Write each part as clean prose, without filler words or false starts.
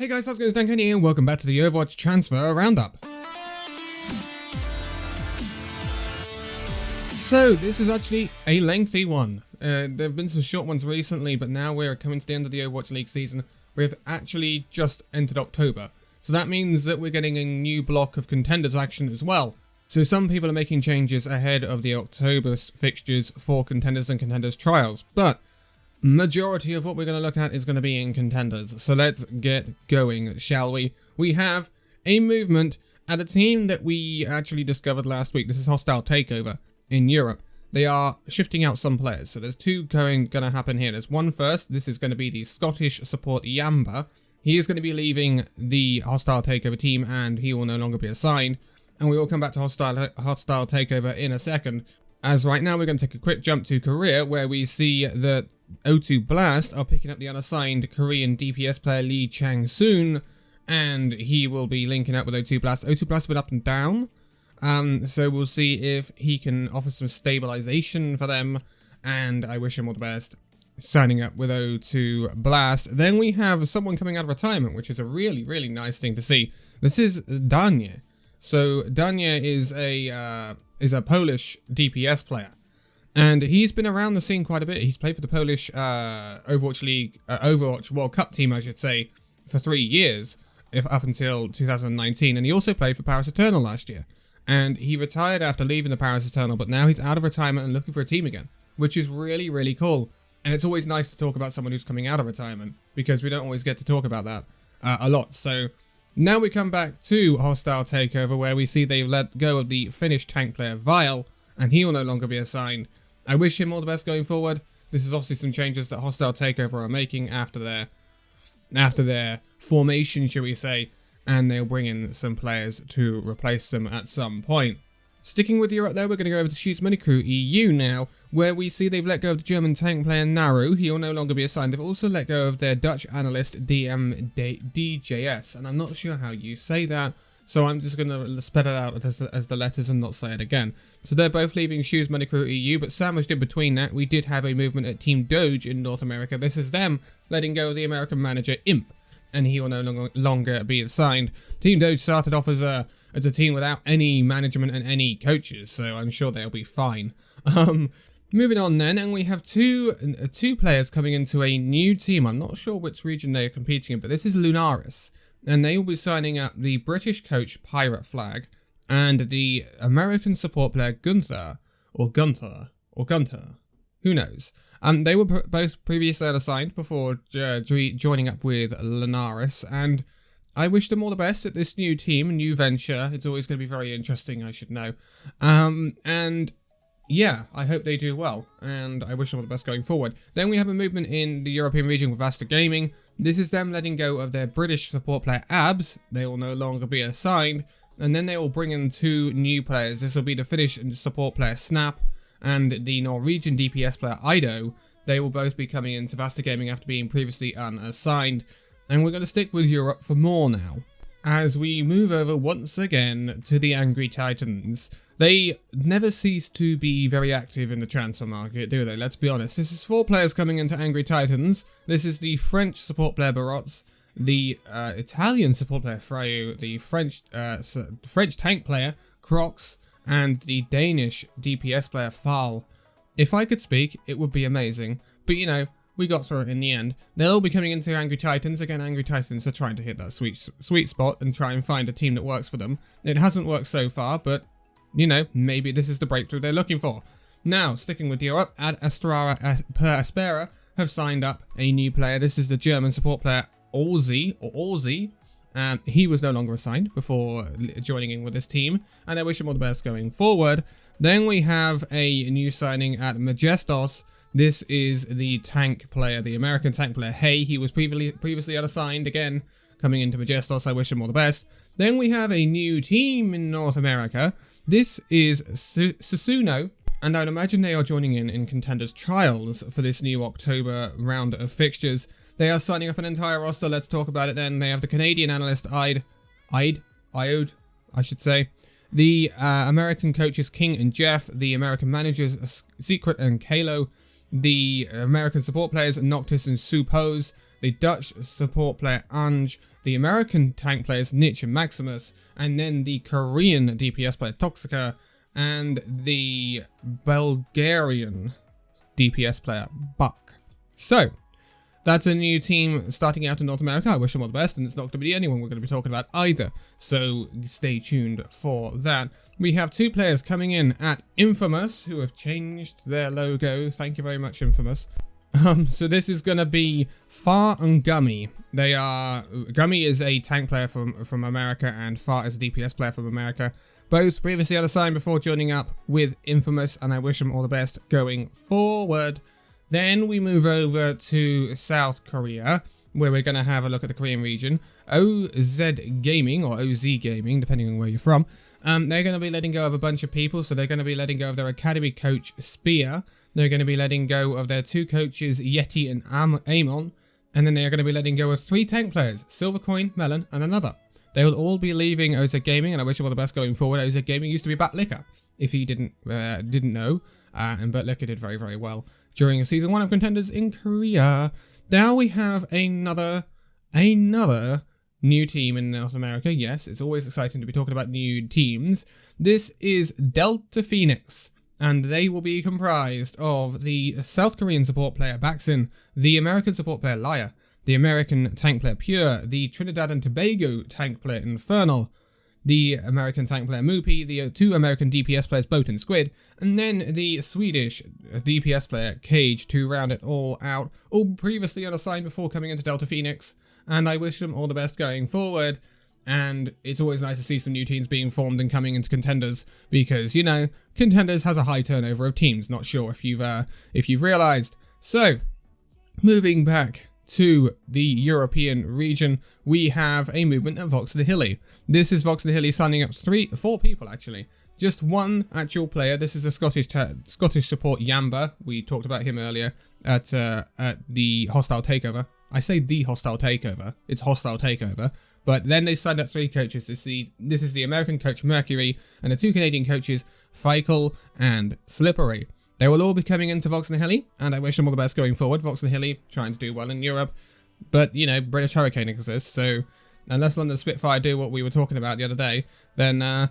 Hey guys, how's it going? Duncan here and welcome back to the Overwatch Transfer Roundup. So, this is actually a lengthy one. There have been some short ones recently, but now we're coming to the end of the Overwatch League season. We've actually just entered October. So that means that we're getting a new block of Contenders action as well. So some people are making changes ahead of the October fixtures for Contenders and Contenders trials, but majority of what we're going to look at is going to be in Contenders. So let's get going, shall we? We have a movement at a team that we actually discovered last week. This is Hostile Takeover in Europe. They are shifting out some players. So there's two going to happen here. There's one first. This is going to be the Scottish support Yamba. He is going to be leaving the Hostile Takeover team and he will no longer be assigned. And we will come back to Hostile Takeover in a second. As right now we're going to take a quick jump to Korea, where we see that O2 Blast are picking up the unassigned Korean DPS player Lee Chang-soon, and he will be linking up with O2 Blast. O2 Blast a bit up and down, so we'll see if he can offer some stabilization for them, and I wish him all the best signing up with O2 Blast. Then we have someone coming out of retirement, which is a really, really nice thing to see. This is Danie. So Danie is a Polish DPS player. And he's been around the scene quite a bit. He's played for the Polish Overwatch League, Overwatch World Cup team, I should say, for 3 years, up until 2019. And he also played for Paris Eternal last year. And he retired after leaving the Paris Eternal, but now he's out of retirement and looking for a team again, which is really, really cool. And it's always nice to talk about someone who's coming out of retirement, because we don't always get to talk about that a lot. So now we come back to Hostile Takeover, where we see they've let go of the Finnish tank player Vile, and he will no longer be assigned. I wish him all the best going forward. This is obviously some changes that Hostile Takeover are making after their formation, shall we say, and they'll bring in some players to replace them at some point. Sticking with Europe though, we're going to go over to Shoots Money Crew EU now, where we see they've let go of the German tank player Naru. He will no longer be assigned. They've also let go of their Dutch analyst DJS, and I'm not sure how you say that, so I'm just going to spell it out as the letters and not say it again. So they're both leaving Shoes Money Crew EU, but sandwiched in between that, we did have a movement at Team Doge in North America. This is them letting go of the American manager Imp, and he will no longer be assigned. Team Doge started off as a team without any management and any coaches, so I'm sure they'll be fine. Moving on then, and we have two players coming into a new team. I'm not sure which region they are competing in, but this is Lunaris. And they will be signing up the British coach Pirate Flag and the American support player Gunther, who knows. They were both previously unassigned before joining up with Lunaris, and I wish them all the best at this new team, new venture. It's always going to be very interesting, I should know. And yeah, I hope they do well, and I wish them all the best going forward. Then we have a movement in the European region with Vasta Gaming. This is them letting go of their British support player Abs. They will no longer be assigned, and then they will bring in two new players. This will be the Finnish support player Snap and the Norwegian DPS player Ido. They will both be coming into Vasta Gaming after being previously unassigned. And we're going to stick with Europe for more now, as we move over once again to the Angry Titans. They never cease to be very active in the transfer market, do they? Let's be honest. This is 4 players coming into Angry Titans. This is the French support player Barots, the Italian support player Freyu, the French tank player Crocs, and the Danish DPS player Fall. If I could speak, it would be amazing. But you know, we got through it in the end. They'll all be coming into Angry Titans. Again, Angry Titans are trying to hit that sweet spot and try and find a team that works for them. It hasn't worked so far, but you know, maybe this is the breakthrough they're looking for. Now, sticking with Europe, Ad Astra per Aspera have signed up a new player. This is the German support player Orzi. He was no longer assigned before joining in with this team, and I wish him all the best going forward. Then we have a new signing at Majestos. This is the tank player, the American tank player Hey. He was previously unassigned, again, coming into Majestos. I wish him all the best. Then we have a new team in North America. This is Susuno, and I'd imagine they are joining in Contenders trials for this new October round of fixtures. They are signing up an entire roster. Let's talk about it then. They have the Canadian analyst Iode, I should say. The American coaches King and Jeff. The American managers Secret and Kalo. The American support players Noctis and Supose. the Dutch support player Ange, the American tank players Nitch and Maximus, and then the Korean DPS player Toxica, and the Bulgarian DPS player Buck. So, that's a new team starting out in North America. I wish them all the best, and it's not going to be the only one we're going to be talking about either. So stay tuned for that. We have two players coming in at Infamous who have changed their logo. Thank you very much, Infamous. So this is going to be Far and Gummy. Gummy is a tank player from America, and Far is a DPS player from America. Both previously unassigned before joining up with Infamous, and I wish them all the best going forward. Then we move over to South Korea, where we're going to have a look at the Korean region. OZ Gaming, or OZ Gaming, depending on where you're from. They're going to be letting go of a bunch of people, so they're going to be letting go of their academy coach, Spear. They're going to be letting go of their two coaches, Yeti and Amon. And then they are going to be letting go of 3 tank players, Silvercoin, Melon, and another. They will all be leaving OZ Gaming, and I wish them all the best going forward. OZ Gaming used to be Batlicker, if you didn't know. And Batlicker did very, very well during Season 1 of Contenders in Korea. Now we have another new team in North America. Yes, it's always exciting to be talking about new teams. This is Delta Phoenix, and they will be comprised of the South Korean support player Baxin, the American support player Liar, the American tank player Pure, the Trinidad and Tobago tank player Infernal, the American tank player Moopy, the 2 American DPS players Boat and Squid, and then the Swedish DPS player Cage to round it all out, all previously unassigned before coming into Delta Phoenix, and I wish them all the best going forward. And it's always nice to see some new teams being formed and coming into Contenders, because, you know, Contenders has a high turnover of teams. Not sure if you've realised. So, moving back to the European region, we have a movement at Vox the Hilly. This is Vox the Hilly signing up 4 people actually. Just one actual player. This is a Scottish support Yamba. We talked about him earlier at the Hostile Takeover. I say the Hostile Takeover. It's Hostile Takeover. But then they signed up 3 coaches. This is the American coach Mercury and the 2 Canadian coaches Feichel and Slippery. They will all be coming into Vox and Hilly, and I wish them all the best going forward. Vox and Hilly trying to do well in Europe, but, you know, British Hurricane exists, so unless London Spitfire do what we were talking about the other day, then I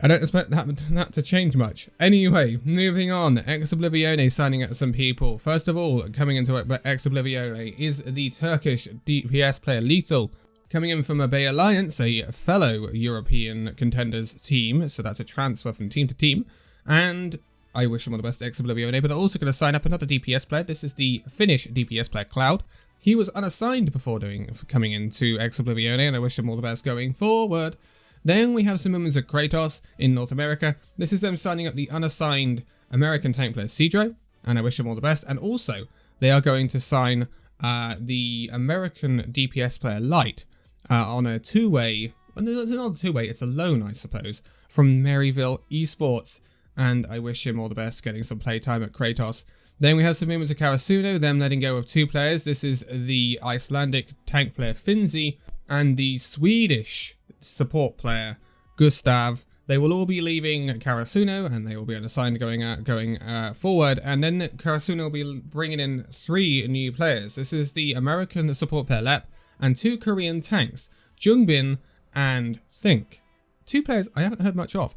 don't expect that to change much. Anyway, moving on, Ex Oblivione signing up some people. First of all, coming into it, but Ex Oblivione is the Turkish DPS player Lethal, coming in from a Bay Alliance, a fellow European Contenders team, so that's a transfer from team to team, and I wish him all the best, Ex Oblivione, but I'm also going to sign up another DPS player. This is the Finnish DPS player, Cloud. He was unassigned before coming into Ex Oblivione, and I wish him all the best going forward. Then we have some movements of Kratos in North America. This is them signing up the unassigned American tank player, Cedro, and I wish him all the best. And also, they are going to sign the American DPS player, Light, on a 2-way, it's not a 2-way, it's a loan, I suppose, from Maryville Esports. And I wish him all the best getting some playtime at Kratos. Then we have some movements of Karasuno, them letting go of 2 players. This is the Icelandic tank player Finzi and the Swedish support player Gustav. They will all be leaving Karasuno, and they will be unassigned going forward. And then Karasuno will be bringing in 3 new players. This is the American support player Lep and 2 Korean tanks, Jungbin and Think. 2 players I haven't heard much of.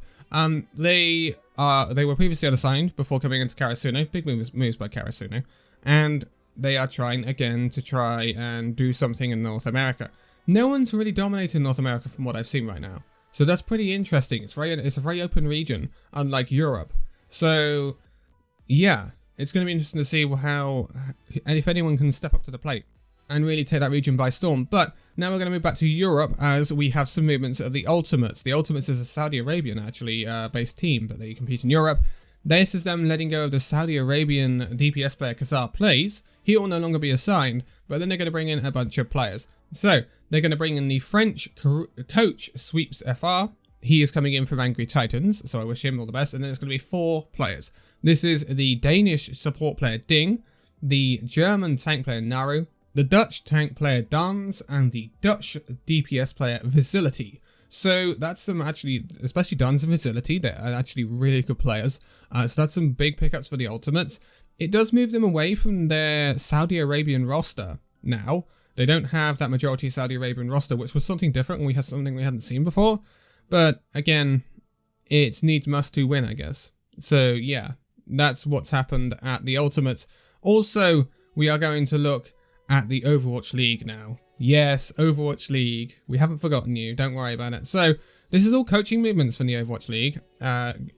They were previously unassigned before coming into Karasuno. Big moves by Karasuno, and they are trying again to try and do something in North America. No one's really dominating North America from what I've seen right now, so that's pretty interesting. It's a very open region, unlike Europe. So yeah, it's going to be interesting to see and if anyone can step up to the plate and really take that region by storm. But now we're going to move back to Europe, as we have some movements of the Ultimates. The Ultimates is a Saudi Arabian, actually, based team, but they compete in Europe. This is them letting go of the Saudi Arabian DPS player Kazar Plays. He will no longer be assigned, but then they're going to bring in a bunch of players. So, they're going to bring in the French coach Sweeps FR. He is coming in from Angry Titans, so I wish him all the best. And then it's going to be 4 players. This is the Danish support player Ding, the German tank player Naru, the Dutch tank player Dans, and the Dutch DPS player Visility. So that's some actually, especially Dans and Visility, they're actually really good players. So that's some big pickups for the Ultimates. It does move them away from their Saudi Arabian roster, now. They don't have that majority Saudi Arabian roster, which was something different, and we had something we hadn't seen before. But again, it needs must to win, I guess. So yeah, that's what's happened at the Ultimates. Also, we are going to look at the Overwatch League now. Yes, Overwatch League. We haven't forgotten you. Don't worry about it. So this is all coaching movements from the Overwatch League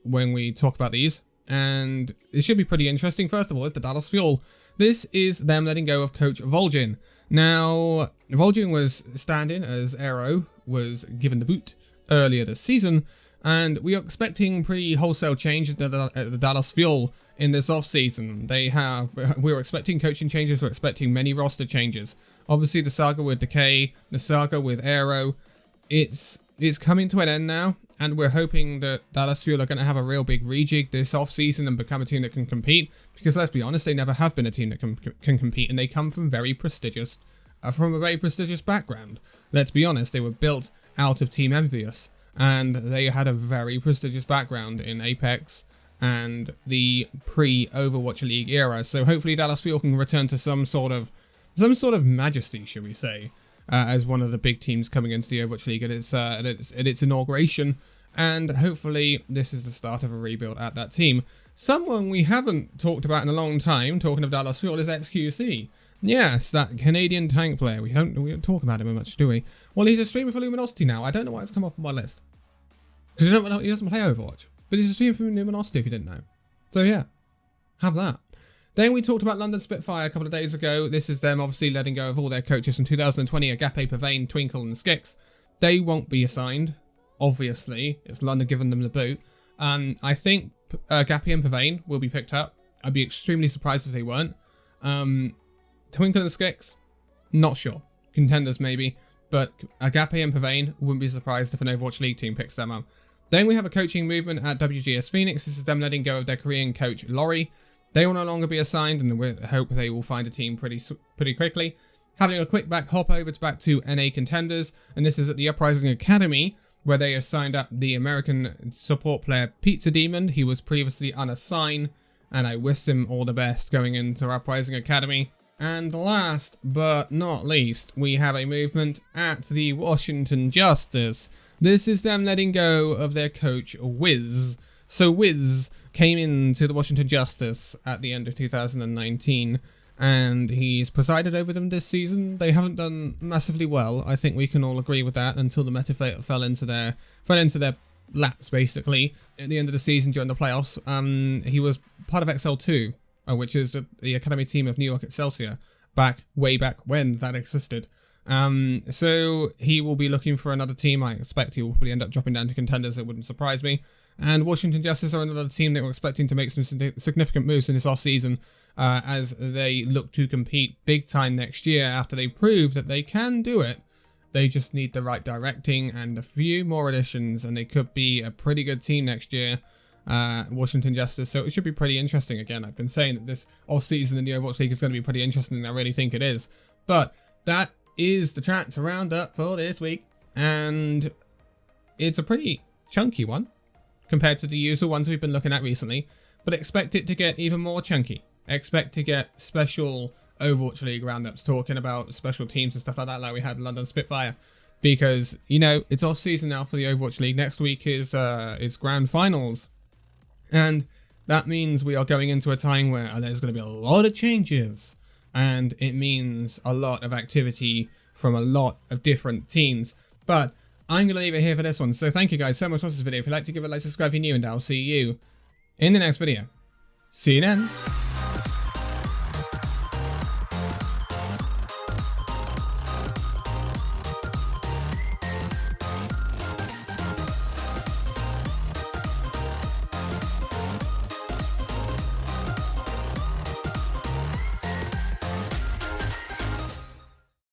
when we talk about these. And it should be pretty interesting. First of all, it's the Dallas Fuel. This is them letting go of Coach Vol'jin. Now, Vol'jin was stand-in as Aero was given the boot earlier this season. And we are expecting pretty wholesale changes at the Dallas Fuel in this off-season. We're expecting coaching changes, we're expecting many roster changes. Obviously the saga with Decay, the saga with Aero, it's coming to an end now, and we're hoping that Dallas Fuel are going to have a real big rejig this off-season and become a team that can compete, because let's be honest, they never have been a team that can compete, and they come from a very prestigious background. Let's be honest, they were built out of Team Envious, and they had a very prestigious background in Apex and the pre-Overwatch League era. So hopefully Dallas Fuel can return to some sort of majesty, shall we say, as one of the big teams coming into the Overwatch League at its inauguration. And hopefully this is the start of a rebuild at that team. Someone we haven't talked about in a long time, talking of Dallas Fuel, is XQC. Yes, that Canadian tank player. We don't talk about him much, do we? Well, he's a streamer for Luminosity now. I don't know why it's come up on my list. Because he doesn't play Overwatch. But he's a streamer for Luminosity, if you didn't know. So yeah, have that. Then we talked about London Spitfire a couple of days ago. This is them obviously letting go of all their coaches from 2020, Agape, Pavane, Twinkle and Skix. They won't be assigned, obviously. It's London giving them the boot. I think Agape and Pavane will be picked up. I'd be extremely surprised if they weren't. Twinkle and Skix, not sure. Contenders maybe. But Agape and Pavane, wouldn't be surprised if an Overwatch League team picks them up. Then we have a coaching movement at WGS Phoenix. This is them letting go of their Korean coach, Laurie. They will no longer be assigned, and we hope they will find a team pretty quickly. Having a quick hop over back to NA Contenders, and this is at the Uprising Academy, where they have signed up the American support player Pizza Demon. He was previously unassigned, and I wish him all the best going into Uprising Academy. And last but not least, we have a movement at the Washington Justice. This is them letting go of their coach, Wiz. So Wiz came into the Washington Justice at the end of 2019, and he's presided over them this season. They haven't done massively well. I think we can all agree with that, until the meta fell into their laps, basically, at the end of the season during the playoffs. He was part of XL2, which is the academy team of New York Excelsior, way back when that existed. So he will be looking for another team. I expect he will probably end up dropping down to Contenders. It wouldn't surprise me. And Washington Justice are another team that we're expecting to make some significant moves in this off-season as they look to compete big time next year after they prove that they can do it. They just need the right directing and a few more additions, and they could be a pretty good team next year, Washington Justice. So it should be pretty interesting. Again, I've been saying that this off-season in the Overwatch League is going to be pretty interesting, and I really think it is. But that is the Transfer Roundup for this week, and it's a pretty chunky one compared to the usual ones we've been looking at recently, but expect it to get even more chunky. Expect to get special Overwatch League roundups talking about special teams and stuff like that, like we had London Spitfire, because, you know, it's off season now for the Overwatch League. Next week is grand finals, and that means we are going into a time where there's going to be a lot of changes, and it means a lot of activity from a lot of different teams. But I'm going to leave it here for this one. So thank you guys so much for watching this video. If you'd like to give it a like, subscribe if you're new, and I'll see you in the next video. See you then.